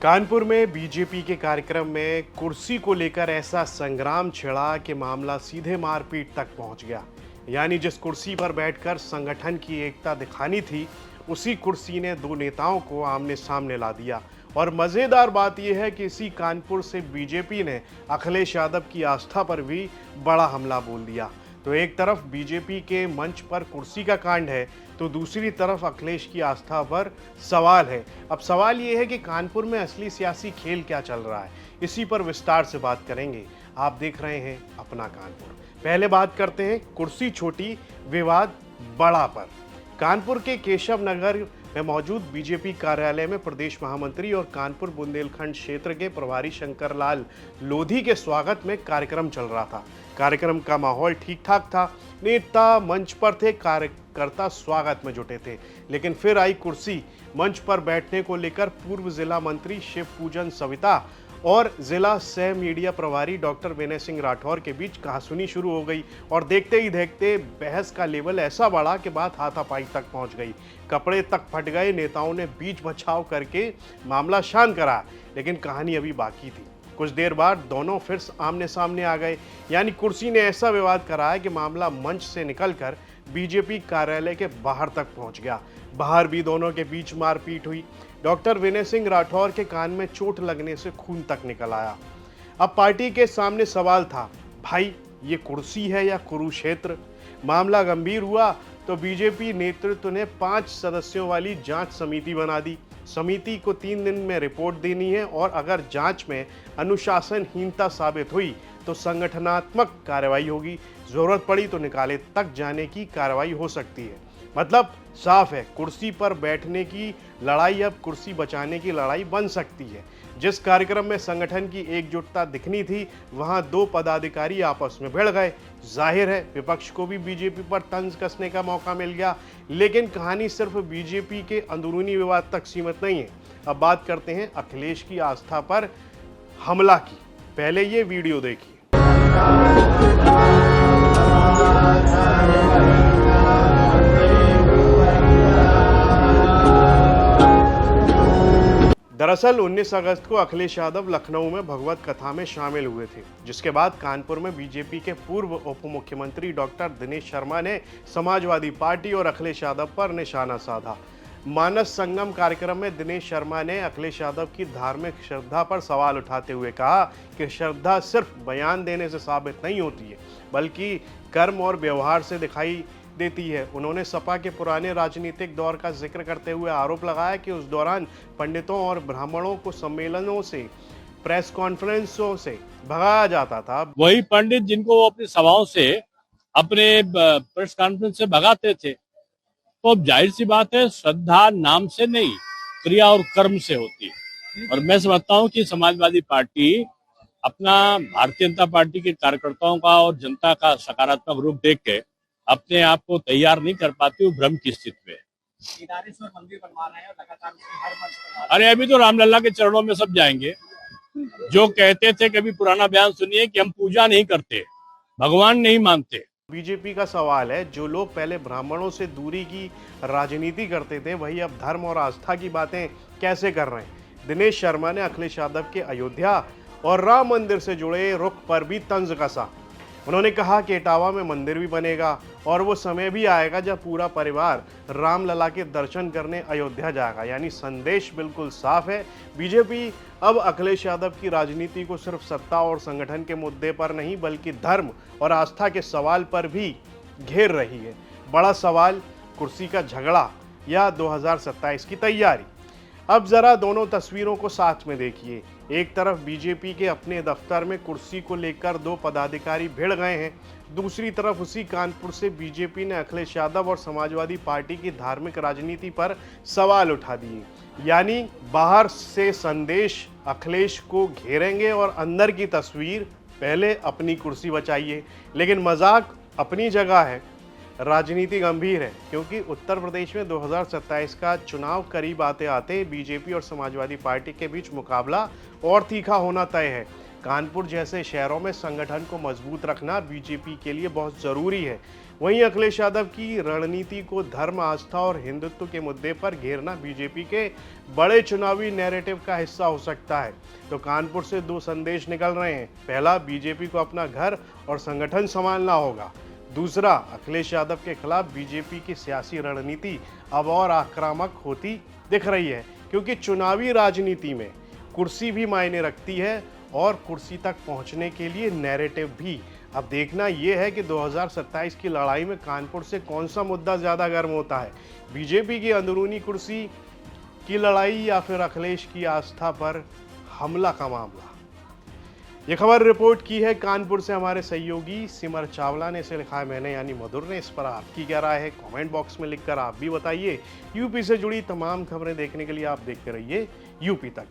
कानपुर में बीजेपी के कार्यक्रम में कुर्सी को लेकर ऐसा संग्राम छिड़ा कि मामला सीधे मारपीट तक पहुंच गया। यानी जिस कुर्सी पर बैठकर संगठन की एकता दिखानी थी, उसी कुर्सी ने दो नेताओं को आमने सामने ला दिया। और मजेदार बात यह है कि इसी कानपुर से बीजेपी ने अखिलेश यादव की आस्था पर भी बड़ा हमला बोल दिया। तो एक तरफ बीजेपी के मंच पर कुर्सी का कांड है, तो दूसरी तरफ अखिलेश की आस्था पर सवाल है। अब सवाल ये है कि कानपुर में असली सियासी खेल क्या चल रहा है, इसी पर विस्तार से बात करेंगे। आप देख रहे हैं अपना कानपुर। पहले बात करते हैं कुर्सी छोटी विवाद बड़ा पर। कानपुर के केशव नगर में मौजूद बीजेपी कार्यालय में प्रदेश महामंत्री और कानपुर बुंदेलखंड क्षेत्र के प्रभारी शंकर लाल लोधी के स्वागत में कार्यक्रम चल रहा था। कार्यक्रम का माहौल ठीक ठाक था, नेता मंच पर थे, कार्यकर्ता स्वागत में जुटे थे। लेकिन फिर आई कुर्सी। मंच पर बैठने को लेकर पूर्व जिला मंत्री शिव पूजन सविता और जिला सह मीडिया प्रभारी डॉक्टर विनय सिंह राठौर के बीच कहासुनी शुरू हो गई। और देखते ही देखते बहस का लेवल ऐसा बढ़ा कि बात हाथापाई तक पहुंच गई। कपड़े तक फट गए। नेताओं ने बीच बचाव करके मामला शांत करा, लेकिन कहानी अभी बाकी थी। कुछ देर बाद दोनों फिर आमने सामने आ गए। यानी कुर्सी ने ऐसा विवाद कराया कि मामला मंच से निकलकर बीजेपी कार्यालय के बाहर तक पहुंच गया। बाहर भी दोनों के बीच मारपीट हुई। डॉक्टर विनय सिंह राठौर के कान में चोट लगने से खून तक निकल आया। अब पार्टी के सामने सवाल था, भाई ये कुर्सी है या कुरुक्षेत्र? मामला गंभीर हुआ तो बीजेपी नेतृत्व ने 5 सदस्यों वाली जांच समिति बना दी। समिति को 3 दिन में रिपोर्ट देनी है और अगर जांच में अनुशासनहीनता साबित हुई तो संगठनात्मक कार्रवाई होगी। जरूरत पड़ी तो निकाले तक जाने की कार्रवाई हो सकती है। मतलब साफ है, कुर्सी पर बैठने की लड़ाई अब कुर्सी बचाने की लड़ाई बन सकती है। जिस कार्यक्रम में संगठन की एकजुटता दिखनी थी, वहां 2 पदाधिकारी आपस में भिड़ गए। जाहिर है विपक्ष को भी बीजेपी पर तंज कसने का मौका मिल गया। लेकिन कहानी सिर्फ बीजेपी के अंदरूनी विवाद तक सीमित नहीं है। अब बात करते हैं अखिलेश की आस्था पर हमला की। पहले ये वीडियो देखिए। दरअसल 19 अगस्त को अखिलेश यादव लखनऊ में भगवत कथा में शामिल हुए थे, जिसके बाद कानपुर में बीजेपी के पूर्व उप मुख्यमंत्री डॉक्टर दिनेश शर्मा ने समाजवादी पार्टी और अखिलेश यादव पर निशाना साधा। मानस संगम कार्यक्रम में दिनेश शर्मा ने अखिलेश यादव की धार्मिक श्रद्धा पर सवाल उठाते हुए कहा कि श्रद्धा सिर्फ बयान देने से साबित नहीं होती है, बल्कि कर्म और व्यवहार से दिखाई देती है। उन्होंने सपा के पुराने राजनीतिक दौर का जिक्र करते हुए आरोप लगाया कि उस दौरान पंडितों और ब्राह्मणों को सम्मेलनों से, प्रेस कॉन्फ्रेंसों से भगाया जाता था। वही पंडित जिनको वो अपनी सभाओं से, अपने प्रेस कॉन्फ्रेंस से भगाते थे। तो अब जाहिर सी बात है, श्रद्धा नाम से नहीं, क्रिया और कर्म से होती है। और मैं समझता हूँ कि समाजवादी पार्टी अपना, भारतीय जनता पार्टी के कार्यकर्ताओं का और जनता का सकारात्मक रूप देख के अपने आप को तैयार नहीं कर पाती, वो भ्रम की स्थिति में। मंदिर बनवा रहे हैं लगातार, हर मंच। अरे अभी तो रामलला के चरणों में सब जाएंगे। जो कहते थे, कभी पुराना बयान सुनिए कि हम पूजा नहीं करते, भगवान नहीं मानते। बीजेपी का सवाल है, जो लोग पहले ब्राह्मणों से दूरी की राजनीति करते थे, वही अब धर्म और आस्था की बातें कैसे कर रहे हैं। दिनेश शर्मा ने अखिलेश यादव के अयोध्या और राम मंदिर से जुड़े रुख पर भी तंज कसा। उन्होंने कहा कि इटावा में मंदिर भी बनेगा और वो समय भी आएगा जब पूरा परिवार रामलला के दर्शन करने अयोध्या जाएगा। यानी संदेश बिल्कुल साफ है। बीजेपी अब अखिलेश यादव की राजनीति को सिर्फ सत्ता और संगठन के मुद्दे पर नहीं, बल्कि धर्म और आस्था के सवाल पर भी घेर रही है। बड़ा सवाल, कुर्सी का झगड़ा या 2027 की तैयारी। अब जरा दोनों तस्वीरों को साथ में देखिए। एक तरफ बीजेपी के अपने दफ्तर में कुर्सी को लेकर 2 पदाधिकारी भिड़ गए हैं, दूसरी तरफ उसी कानपुर से बीजेपी ने अखिलेश यादव और समाजवादी पार्टी की धार्मिक राजनीति पर सवाल उठा दिए। यानी बाहर से संदेश अखिलेश को घेरेंगे और अंदर की तस्वीर, पहले अपनी कुर्सी बचाइए। लेकिन मजाक अपनी जगह है, राजनीति गंभीर है, क्योंकि उत्तर प्रदेश में 2027 का चुनाव करीब आते आते बीजेपी और समाजवादी पार्टी के बीच मुकाबला और तीखा होना तय है। कानपुर जैसे शहरों में संगठन को मजबूत रखना बीजेपी के लिए बहुत जरूरी है। वहीं अखिलेश यादव की रणनीति को धर्म, आस्था और हिंदुत्व के मुद्दे पर घेरना बीजेपी के बड़े चुनावी नैरेटिव का हिस्सा हो सकता है। तो कानपुर से दो संदेश निकल रहे हैं। पहला, बीजेपी को अपना घर और संगठन संभालना होगा। दूसरा, अखिलेश यादव के खिलाफ बीजेपी की सियासी रणनीति अब और आक्रामक होती दिख रही है, क्योंकि चुनावी राजनीति में कुर्सी भी मायने रखती है और कुर्सी तक पहुंचने के लिए नैरेटिव भी। अब देखना यह है कि 2027 की लड़ाई में कानपुर से कौन सा मुद्दा ज्यादा गर्म होता है, बीजेपी की अंदरूनी कुर्सी की लड़ाई या फिर अखिलेश की आस्था पर हमला का मामला। ये खबर रिपोर्ट की है कानपुर से हमारे सहयोगी सिमर चावला ने। इसे लिखा है मैंने यानी मधुर ने। इस पर आपकी क्या राय है, कमेंट बॉक्स में लिखकर आप भी बताइए। यूपी से जुड़ी तमाम खबरें देखने के लिए आप देखते रहिए यूपी तक।